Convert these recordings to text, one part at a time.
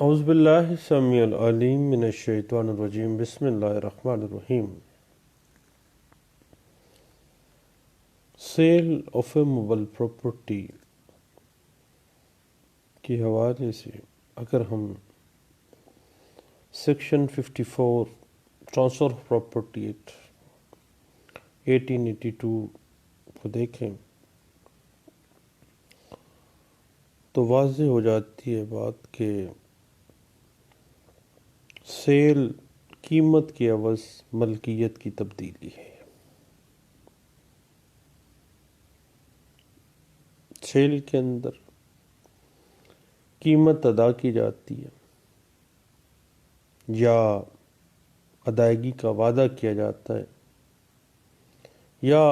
औज़ुबिल्लाहि समीउल अलीम मिनश्शैतानिर रजीम बिस्मिल्लाहिर रहमानिर रहीम। Sale of a movable property के हवाले से अगर हम section 54 transfer of property act 1882 को देखें तो वाज़ेह हो जाती है बात कि सेल कीमत के अवज़ मलकियत की तब्दीली है। सेल के अंदर कीमत अदा की जाती है या अदायगी का वादा किया जाता है या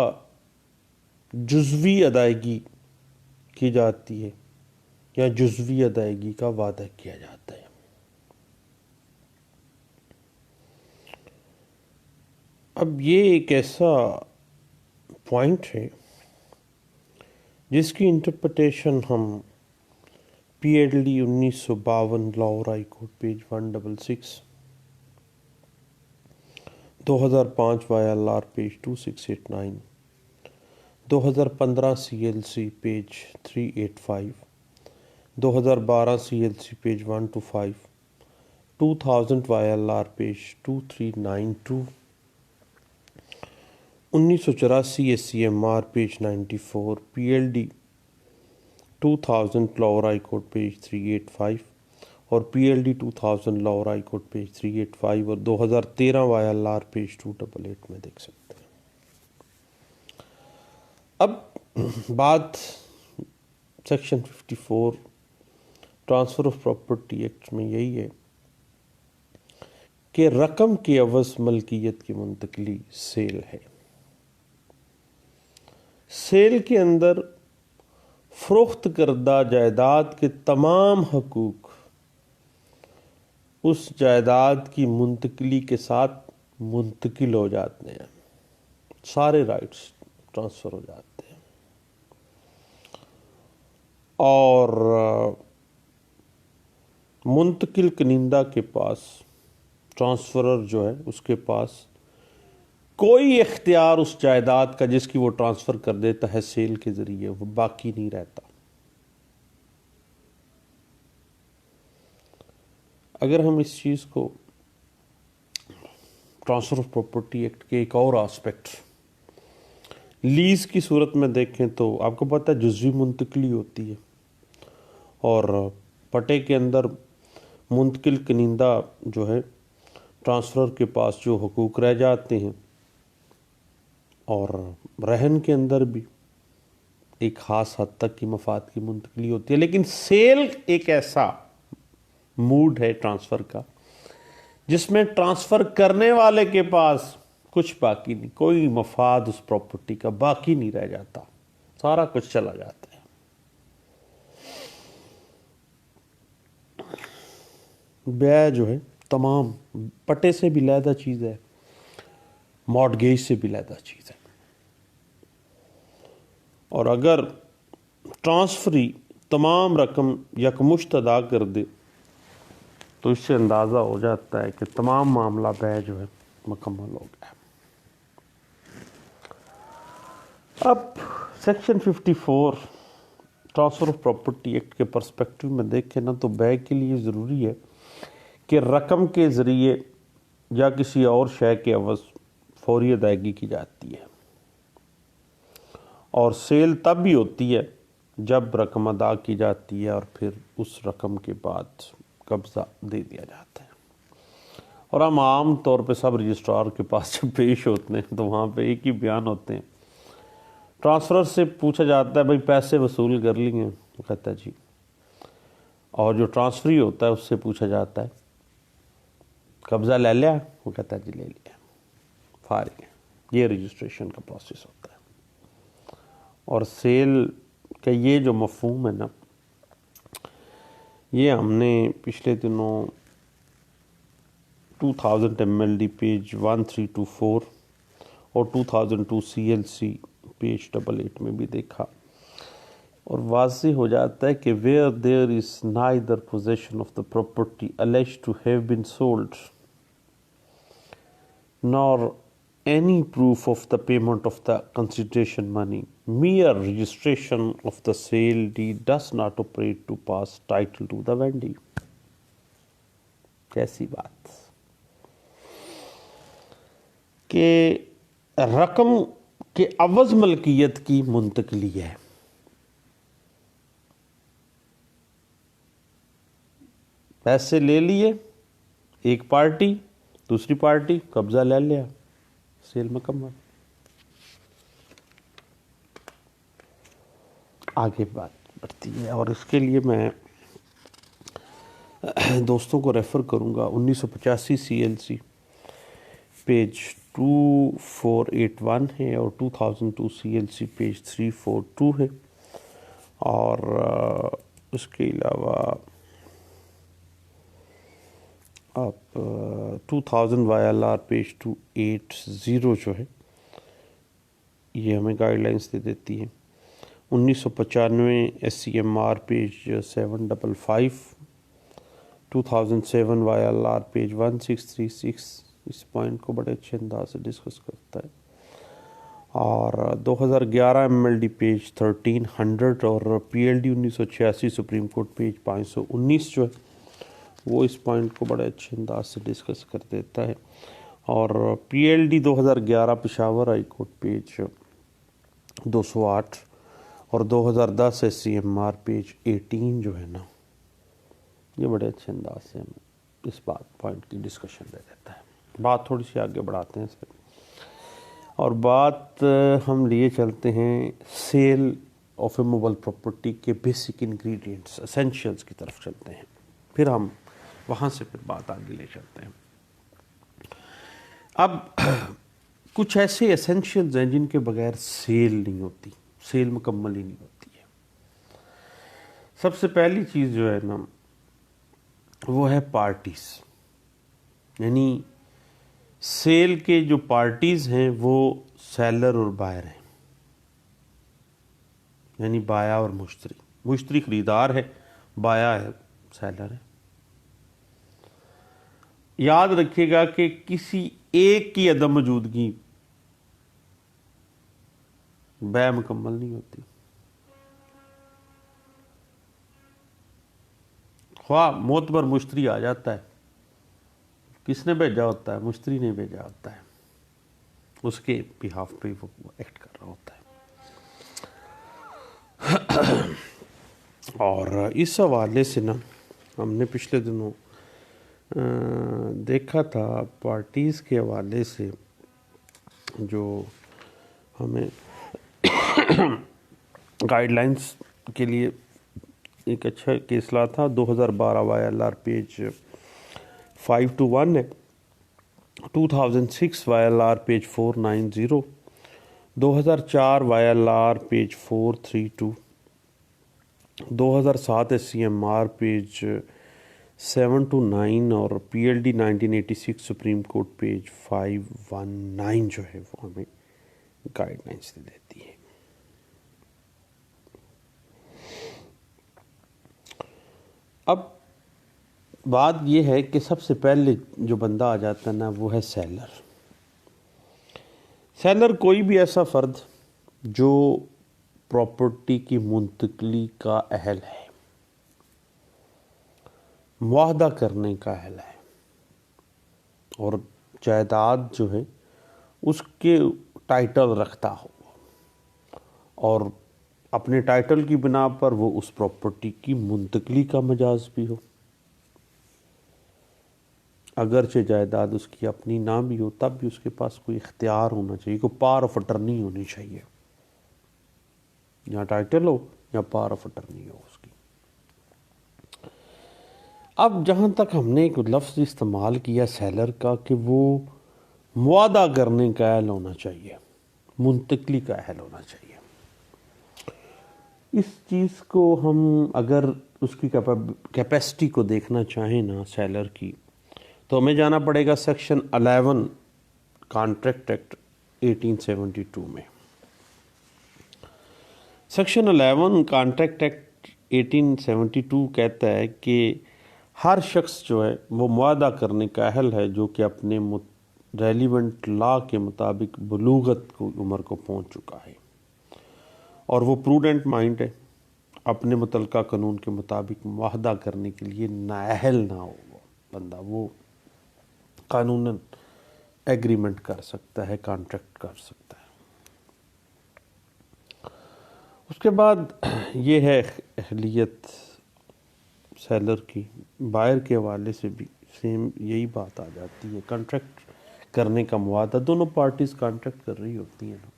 जुज़वी अदायगी की जाती है या जुज़वी अदायगी का वादा किया जाता है। अब ये एक ऐसा पॉइंट है जिसकी इंटरप्रिटेशन हम PLD 1952 लॉ और high court page 166, 2005 YLR page 2689, 2015 CLC page 385, 2012 CLC page 125, 2000 YLR page 2392, 1984 SCMR page 94, PLD 2000 law और हाई कोर्ट पेज 385 और PLD 2000 लॉ और हाई कोर्ट पेज 385 और 2013 YLR पेज 288 में देख सकते हैं। अब बात section 54 transfer of property act में यही है कि रकम की अवज़ मलकियत की मुंतकली सेल है। सेल के अंदर फ़रोख्त करदा जायदाद के तमाम हकूक़ उस जायदाद की मुंतकली के साथ मुंतकिल हो जाते हैं, सारे राइट्स ट्रांसफ़र हो जाते हैं और मुंतकिल कनिंदा के पास, ट्रांसफ़रर जो है उसके पास कोई इख्तियार उस जायदाद का जिसकी वो ट्रांसफ़र कर देता है सेल के ज़रिए वो बाकी नहीं रहता। अगर हम इस चीज़ को ट्रांसफ़र ऑफ प्रॉपर्टी एक्ट के एक और आस्पेक्ट लीज़ की सूरत में देखें तो आपको पता है जुज़वी मुंतकली होती है और पटे के अंदर मुंतकिल कनिंदा जो है ट्रांसफ़रर के पास जो हकूक़ रह जाते हैं और रहन के अंदर भी एक ख़ास हद तक की मफाद की मुंतकली होती है। लेकिन सेल एक ऐसा मूड है ट्रांसफ़र का जिसमें ट्रांसफ़र करने वाले के पास कुछ बाकी नहीं, कोई मफाद उस प्रॉपर्टी का बाकी नहीं रह जाता, सारा कुछ चला जाता है। ब्याह जो है तमाम पटे से भी लैदा चीज़ है, मॉर्टगेज से भी लैदा चीज़ है और अगर ट्रांसफरी तमाम रकम यकमुश्त अदा कर दे तो इससे अंदाज़ा हो जाता है कि तमाम मामला बैच जो है मुकम्मल हो गया। अब section 54 transfer of property act के पर्सपेक्टिव में देखें ना तो बैग के लिए ज़रूरी है कि रकम के ज़रिए या किसी और शय के अवज़ फौरी अदायगी की जाती है और सेल तब भी होती है जब रकम अदा की जाती है और फिर उस रकम के बाद कब्ज़ा दे दिया जाता है। और हम आम तौर पे सब रजिस्ट्रार के पास जब पेश होते हैं तो वहाँ पे एक ही बयान होते हैं। ट्रांसफ़र से पूछा जाता है भाई पैसे वसूल कर लिए, वो कहता है जी, और जो ट्रांसफ़री होता है उससे पूछा जाता है कब्ज़ा ले लिया, वो कहता है जी ले लिया, फारिग है। ये रजिस्ट्रेशन का प्रोसेस होता है और सेल का ये जो मफ़हूम है ना, ये हमने पिछले दिनों 2000 MLD पेज 1324 और 2002 CLC पेज 88 में भी देखा और वाज़ेह हो जाता है कि where there is neither possession of the property alleged to have been sold nor any proof of the payment of the consideration money, mere registration of the sale deed does not operate to pass title to the vendee. कैसी बात कि रकम के अवज़ मलकियत की मुंतकली है। पैसे ले लिए एक पार्टी, दूसरी पार्टी कब्जा ले लिया, सेल मुकम्मल। आगे बात बढ़ती है और इसके लिए मैं दोस्तों को रेफ़र करूंगा 1985 CLC पेज 2481 है और 2002 CLC पेज 342 है और उसके अलावा आप 2000 YLR पेज 280 जो है ये हमें गाइडलाइंस दे देती है। 1995 SCMR पेज 755, 2007 YLR पेज 1636 इस पॉइंट को बड़े अच्छे अंदाज से डिस्कस करता है और 2011 MLD पेज 1300 और PLD 1986 सुप्रीम कोर्ट पेज 519 जो है वो इस पॉइंट को बड़े अच्छे अंदाज से डिस्कस कर देता है और PLD 2011 Peshawar high court page 208 और 2010 SCMR पेज 18 जो है ना ये बड़े अच्छे अंदाज से हमें इस बात पॉइंट की डिस्कशन दे देता है। बात थोड़ी सी आगे बढ़ाते हैं इसमें और बात हम लिए चलते हैं sale of a movable property के बेसिक इंग्रेडिएंट्स एसेंशियल्स की तरफ चलते हैं, फिर हम वहाँ से फिर बात आगे ले चलते हैं। अब कुछ ऐसे एसेंशियल्स हैं जिनके बगैर सेल नहीं होती, सेल मुकम्मल ही नहीं होती है। सबसे पहली चीज़ जो है ना वो है पार्टीज, यानी सेल के जो पार्टीज हैं वो सेलर और बायर हैं, यानी बाया और मुश्तरी। मुश्तरी खरीदार है, बाया है सेलर है। याद रखिएगा कि किसी एक की अदम मौजूदगी बै मुकम्मल नहीं होती। ख्वाह मोतबर मुश्तरी आ जाता है, किसने भेजा होता है? मुश्तरी ने भेजा होता है, उसके बिहाफ पे वो एक्ट कर रहा होता है। और इस हवाले से ना हमने पिछले दिनों देखा था पार्टीज़ के हवाले से जो हमें गाइडलाइंस के लिए एक अच्छा केस ला था। 2012 YLR पेज 521 है, 2006 YLR page 490, 2004 YLR page 432, 2007 SCMR page 729 और PLD 1986 सुप्रीम कोर्ट पेज 519 जो है वो हमें गाइडलाइंस दे देती है। अब बात यह है कि सबसे पहले जो बंदा आ जाता है ना वो है सेलर। सेलर कोई भी ऐसा फ़र्द जो प्रॉपर्टी की मुंतकली का अहल है, मुआहदा करने का अहल है और जायदाद जो है उसके टाइटल रखता हो और अपने टाइटल की बिना पर वो उस प्रॉपर्टी की मुंतकली का मजाज भी हो, अगरचे जायदाद उसकी अपनी ना भी हो तब भी उसके पास कोई इख्तियार होना चाहिए, कोई पावर ऑफ अटर्नी होनी चाहिए। या टाइटल हो या पावर ऑफ अटर्नी हो उसकी। अब जहाँ तक हमने एक लफ्ज़ इस्तेमाल किया सेलर का कि वो मुआदा करने का अहल होना चाहिए, मुंतकली का अहल होना चाहिए, इस चीज़ को हम अगर उसकी कैपेसिटी को देखना चाहें ना सेलर की, तो हमें जाना पड़ेगा सेक्शन 11 कॉन्ट्रैक्ट एक्ट 1872 में। सेक्शन 11 कॉन्ट्रैक्ट एक्ट 1872 कहता है कि हर शख्स जो है वो मुआहदा करने का अहल है जो कि अपने रेलिवेंट लॉ के मुताबिक बलूगत को उम्र को पहुंच चुका है और वो प्रूडेंट माइंड है, अपने मुतलका कानून के मुताबिक मुआहदा करने के लिए नाअहल ना हो वो बंदा, वो कानूनन एग्रीमेंट कर सकता है, कॉन्ट्रैक्ट कर सकता है। उसके बाद ये है अहलियत सेलर की। बायर के हवाले से भी सेम यही बात आ जाती है, कॉन्ट्रैक्ट करने का मुआहदा, दोनों पार्टीज कॉन्ट्रैक्ट कर रही होती हैं ना।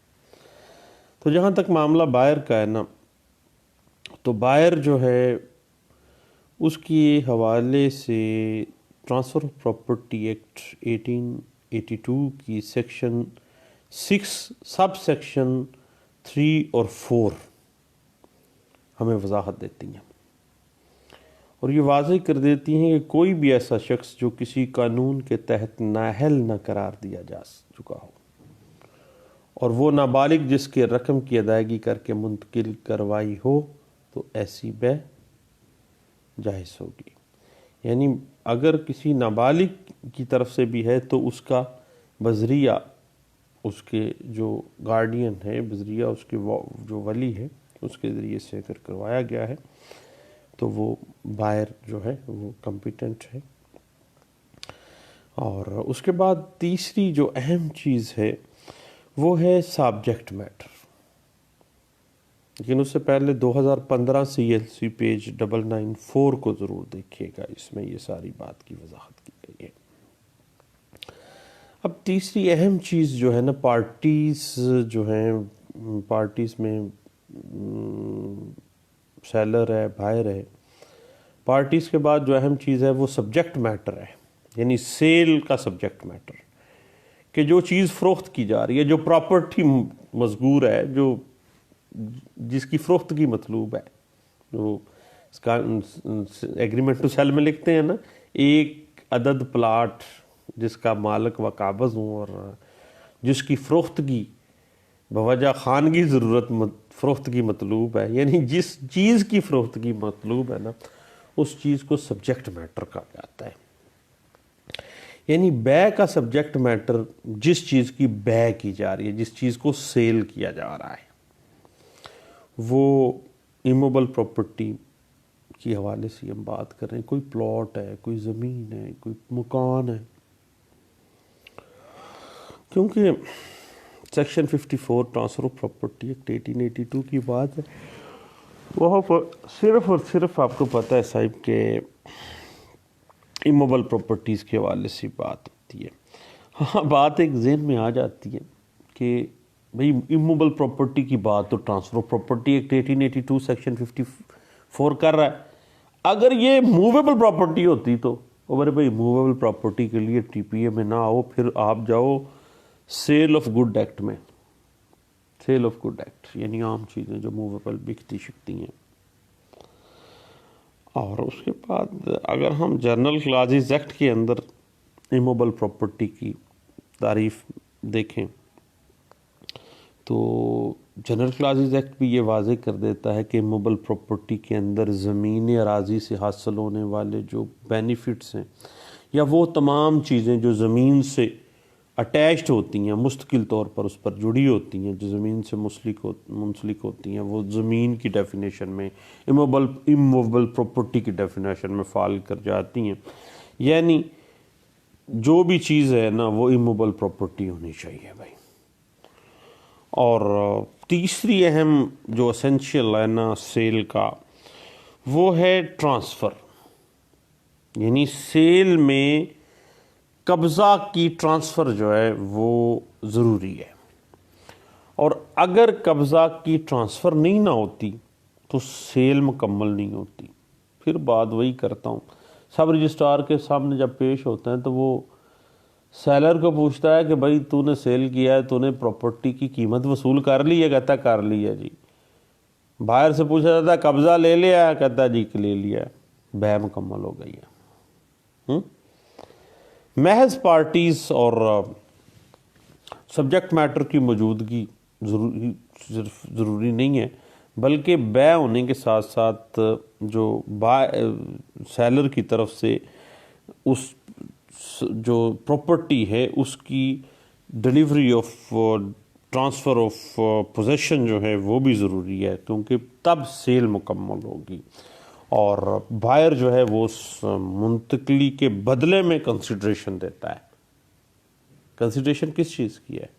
तो जहाँ तक मामला बायर का है ना, तो बायर जो है उसकी हवाले से ट्रांसफ़र ऑफ प्रॉपर्टी एक्ट 1882 की सेक्शन 6 सब सेक्शन 3 और 4 हमें वजाहत देती हैं और ये वाज़ेह कर देती हैं कि कोई भी ऐसा शख्स जो किसी कानून के तहत नाअहल न करार दिया जा चुका हो और वो नाबालिग जिसके रकम की अदायगी करके मुंतकिल करवाई हो तो ऐसी बै जायज़ होगी। यानी अगर किसी नाबालिग की तरफ से भी है तो उसका बजरिया उसके जो गार्डियन है, बजरिया उसके जो वली है, उसके ज़रिए से अगर करवाया गया है तो वो बायर जो है वो कॉम्पिटेंट है। और उसके बाद तीसरी जो अहम चीज़ है वो है सब्जेक्ट मैटर। लेकिन उससे पहले 2015 CLC पेज 994 को ज़रूर देखिएगा, इसमें ये सारी बात की वजाहत की गई है। अब तीसरी अहम चीज़ जो है ना, पार्टीज़ जो हैं, पार्टीज़ में सेलर है, बायर है, पार्टीज़ के बाद जो अहम चीज़ है वो सब्जेक्ट मैटर है, यानी सेल का सब्जेक्ट मैटर, कि जो चीज़ फ़रोख्त की जा रही है, जो प्रॉपर्टी मज़कूर है, जो जिसकी फ़रोख्त की मतलूब है, जो इसका एग्रीमेंट टू सेल में लिखते हैं ना, एक अदद प्लाट जिसका मालिक व काबज़ हूँ और जिसकी फ़रोख्तगी बवजह खानगी ज़रूरत फ़रोख्तगी मतलूब है, यानी जिस चीज़ की फ़रोख्तगी मतलूब है ना, उस चीज़ को सब्जेक्ट मैटर कहा जाता है। यानी बै का सब्जेक्ट मैटर जिस चीज़ की बै की जा रही है, जिस चीज़ को सेल किया जा रहा है, वो इमोबल प्रॉपर्टी की हवाले से हम बात कर रहे हैं। कोई प्लॉट है, कोई ज़मीन है, कोई मकान है, क्योंकि section 54 transfer of property act 1882 की बात है, वहाँ पर सिर्फ और सिर्फ आपको पता है साहिब के इमोबल प्रॉपर्टीज़ के हवाले से बात होती है। हाँ, बात एक ज़हन में आ जाती है कि भाई इमोबल प्रॉपर्टी की बात तो transfer of property act 1882 section 54 कर रहा है। अगर ये मूवेबल प्रॉपर्टी होती तो अरे भाई मूवेबल प्रॉपर्टी के लिए TPA में ना आओ, फिर आप जाओ सेल ऑफ गुड एक्ट में। सेल ऑफ गुड एक्ट यानी आम चीज़ें जो मूवेबल बिकती शिकती हैं। और उसके बाद अगर हम जनरल क्लासेस एक्ट के अंदर इमोबल प्रॉपर्टी की तारीफ देखें तो जनरल क्लासेस एक्ट भी ये वाज़े कर देता है कि इमोबल प्रॉपर्टी के अंदर ज़मीन अराज़ी से हासिल होने वाले जो बेनिफिट्स हैं या वो तमाम चीज़ें जो ज़मीन से अटैच्ड होती हैं, मुस्तकिल तौर पर उस पर जुड़ी होती हैं, जो ज़मीन से मुंसलिक होती हैं, वो ज़मीन की डेफिनेशन में इमूवेबल प्रॉपर्टी की डेफिनेशन में फ़ाल कर जाती हैं। यानी जो भी चीज़ है ना वो इमूवेबल प्रॉपर्टी होनी चाहिए भाई। और तीसरी अहम जो एसेंशियल है ना सेल का, वो है ट्रांसफ़र। यानी सेल में कब्ज़ा की ट्रांसफ़र जो है वो ज़रूरी है, और अगर कब्ज़ा की ट्रांसफ़र नहीं ना होती तो सेल मुकम्मल नहीं होती। फिर बात वही करता हूँ, सब रजिस्ट्रार के सामने जब पेश होते हैं तो वो सेलर को पूछता है कि भाई तूने सेल किया है, तूने प्रॉपर्टी की कीमत वसूल कर ली है? कहता कर ली है जी। बाहर से पूछा जाता है कब्ज़ा ले लिया है? कहता जी ले लिया है, बै मुकम्मल हो गई है। महज पार्टीज़ और सब्जेक्ट मैटर की मौजूदगी ज़रूरी नहीं है, बल्कि बै होने के साथ साथ जो सेलर की तरफ से उस जो प्रॉपर्टी है उसकी delivery of transfer of possession जो है वो भी ज़रूरी है, क्योंकि तब सेल मुकम्मल होगी। और बायर जो है वो उस मुंतकली के बदले में कंसिडरेशन देता है। कंसिडरेशन किस चीज़ की है?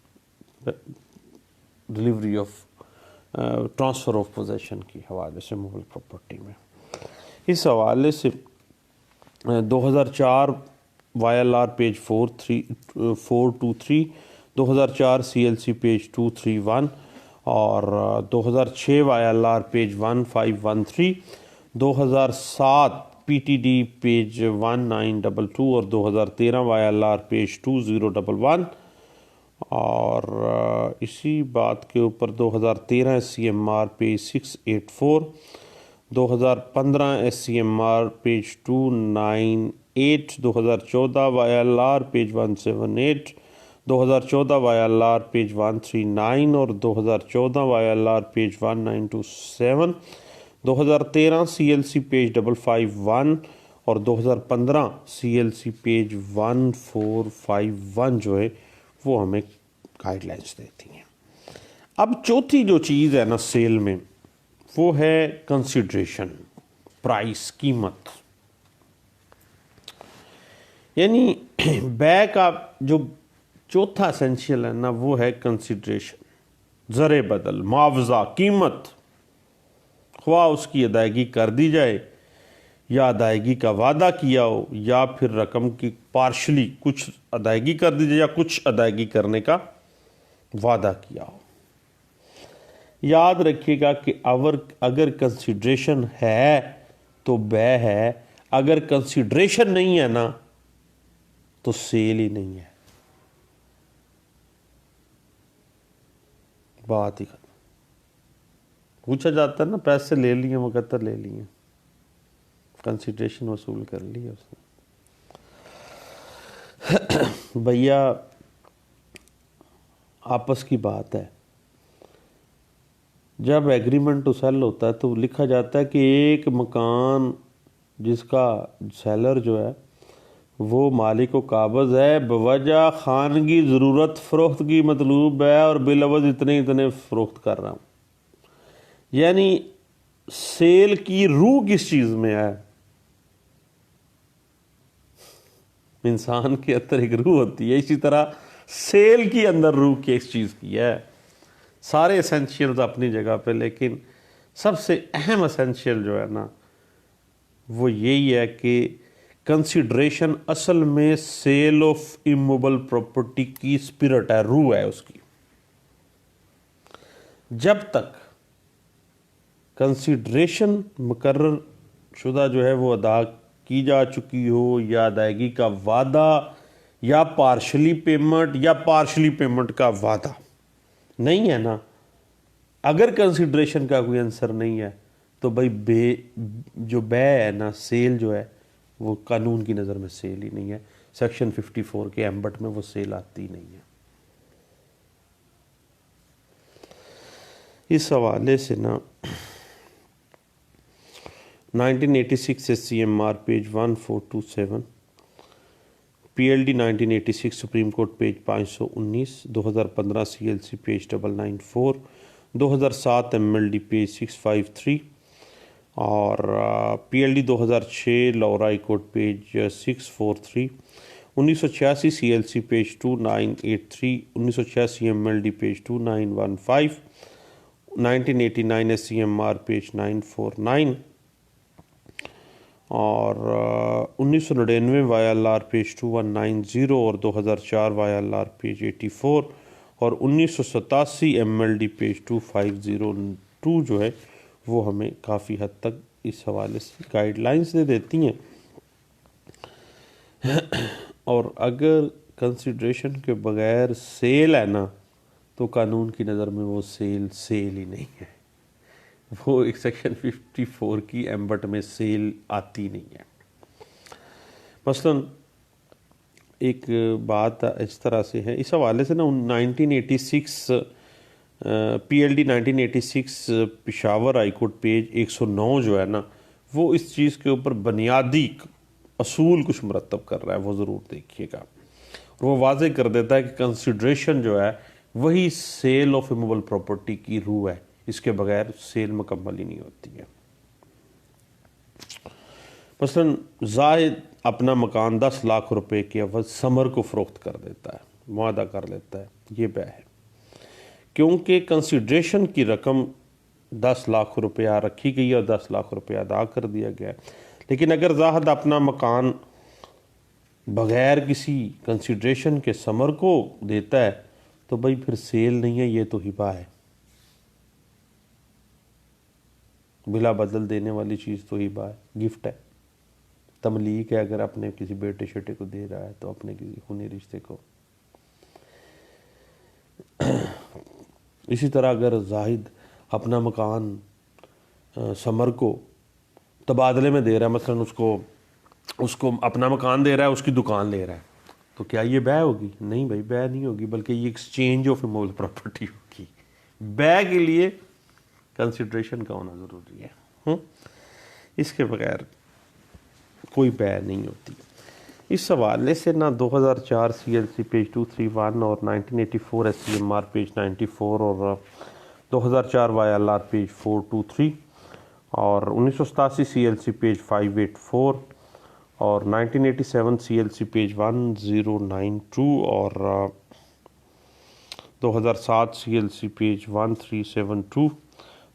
Delivery of transfer of possession की हवाले से मूवेबल प्रॉपर्टी में। इस हवाले से 2004 YLR पेज 423, 2004 CLC पेज 231 और 2006 YLR पेज 1513, 2007 PTD पेज 1922 और 2013 YLR पेज 2011 और इसी बात के ऊपर 2013 SCMR page 684, 2015 SCMR page 298, 2014 YLR page 178, 2014 YLR page 139 और 2014 YLR पेज 1927, 2013 CLC पेज 551 और 2015 CLC पेज 1451 जो है वो हमें गाइडलाइंस देती हैं। अब चौथी जो चीज़ है ना सेल में, वो है कंसिडरेशन, प्राइस, कीमत। यानी बै का जो चौथा एसेंशियल है ना वो है कंसिडरेशन, ज़रे बदल, मुआवजा, कीमत, ख्वाह उसकी अदायगी कर दी जाए या अदायगी का वादा किया हो या फिर रकम की पार्शली कुछ अदायगी कर दी जाए या कुछ अदायगी करने का वादा किया हो। याद रखिएगा कि अगर कंसिडरेशन है तो बै है, अगर कंसिडरेशन नहीं है ना तो सेल ही नहीं है। बात ही खत्म। पूछा जाता है ना पैसे ले लिए, मुकद्दर ले लिए, कंसिडरेशन वसूल कर लिया उसने। भैया आपस की बात है, जब एग्रीमेंट टू सेल होता है तो लिखा जाता है कि एक मकान जिसका सेलर जो है वो मालिक को काबज़ है, बवजह खानगी ज़रूरत फ़रोख्त की मतलूब है और बिलवज़ इतने इतने फ़रोख्त कर रहा हूँ। यानी सेल की रूह किस चीज़ में है? इंसान के अंदर एक रूह होती है, इसी तरह सेल की अंदर रूह किस चीज़ की है? सारे एसेंशियल्स अपनी जगह पे, लेकिन सबसे अहम एसेंशियल जो है ना वो यही है कि कंसिडरेशन असल में सेल ऑफ इमूवेबल प्रॉपर्टी की स्पिरिट है, रूह है उसकी। जब तक कंसिडरेशन मुकर्रर शुदा जो है वो अदा की जा चुकी हो या अदायगी का वादा या पार्शली पेमेंट का वादा नहीं है ना, अगर कंसिडरेशन का कोई आंसर नहीं है तो भाई जो बै है ना, सेल जो है वो कानून की नज़र में सेल ही नहीं है। सेक्शन 54 के एम्बट में वो सेल आती नहीं है। इस हवाले से ना 1986 SCMR page 1427, PLD 1986 supreme court page 519, 2015 CLC page 994, 2007 MLD page 653 और PLD 2006 Lahore high court page 643, 1986 CLC page 2983, 1986 MLD page 2915, 1989 SCMR page 949 और 1999 YLR पेज 2190 और 2004 YLR पेज 84 और 1987 MLD पेज 2502 जो है वो हमें काफ़ी हद तक इस हवाले से गाइडलाइंस दे देती हैं। और अगर कंसिडरेशन के बगैर सेल है ना तो कानून की नज़र में वो सेल ही नहीं है, वो एक सेक्शन 54 की एम्बट में सेल आती नहीं है। मसलन एक बात इस तरह से है, इस हवाले से ना 1986 PLD 1986 Peshawar high court page 109 जो है ना, वो इस चीज़ के ऊपर बुनियादी असूल कुछ मरतब कर रहा है, वो ज़रूर देखिएगा। वो वाजे कर देता है कि कंसिडरेशन जो है वही सेल ऑफ इमूवेबल प्रॉपर्टी की रूह है, इसके बगैर सेल मुकम्मल ही नहीं होती है। मसलन जाहिद अपना मकान 10 लाख रुपए के अवध समर को फ़रोख्त कर देता है, मुआदा कर लेता है, ये बै है। क्योंकि कंसिडरेशन की रकम 10 लाख रुपया रखी गई और 10 लाख रुपया अदा कर दिया गया। लेकिन अगर जाहिद अपना मकान बगैर किसी कंसिडरेशन के समर को देता है तो भाई फिर सेल नहीं है, ये तो हिबा है। बिला बदल देने वाली चीज़ तो हिबा है, गिफ्ट है, तमलीक है। अगर अपने किसी बेटे शेटे को दे रहा है तो अपने किसी खूनी रिश्ते को। इसी तरह अगर जाहिद अपना मकान समर को तबादले में दे रहा है, मसलन उसको अपना मकान दे रहा है, उसकी दुकान ले रहा है, तो क्या ये बै होगी? नहीं भाई, बै नहीं होगी, बल्कि ये एक्सचेंज ऑफ इमूवेबल प्रॉपर्टी होगी। बै के लिए कंसिडरेशन का होना ज़रूरी है। इसके बगैर कोई बै नहीं होती। इस हवाले से ना 2004 CLC पेज 231 और 1984 SCMR पेज 94 और 2004 YLR पेज 423 और 1987 CLC पेज 584 और 1987 CLC पेज 1092 और 2007 CLC पेज 1372,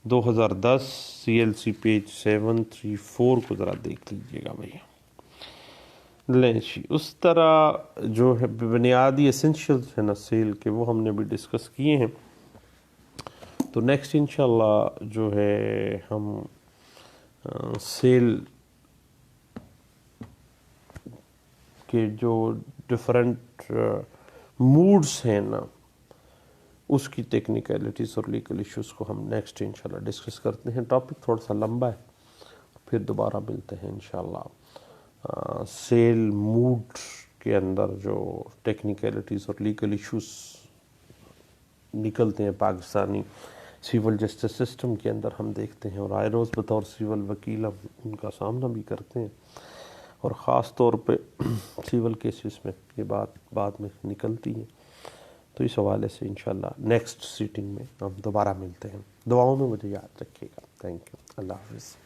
2010 CLC पेज 734 को ज़रा देख लीजिएगा भैया। लें उस तरह जो है बुनियादी एसेंशियल्स है ना सेल के, वो हमने भी डिस्कस किए हैं। तो नेक्स्ट इंशाल्लाह जो है हम सेल के जो डिफरेंट मूड्स हैं ना, उसकी टेक्निकलिटीज़ और लीगल इश्यूज़ को हम नेक्स्ट इंशाल्लाह डिस्कस करते हैं। टॉपिक थोड़ा सा लंबा है, फिर दोबारा मिलते हैं इंशाल्लाह। सेल मूड के अंदर जो टेक्निकलिटीज़ और लीगल इश्यूज़ निकलते हैं पाकिस्तानी सिविल जस्टिस सिस्टम के अंदर, हम देखते हैं। और आए रोज़ बतौर सिविल वकील हम उनका सामना भी करते हैं, और ख़ास तौर पे सिविल केसेस में ये बात बाद में निकलती है। तो इस हवाले से इंशाल्लाह नेक्स्ट सीटिंग में हम दोबारा मिलते हैं। दुआओं में मुझे याद रखिएगा। Thank you. अल्लाह हाफ़िज़।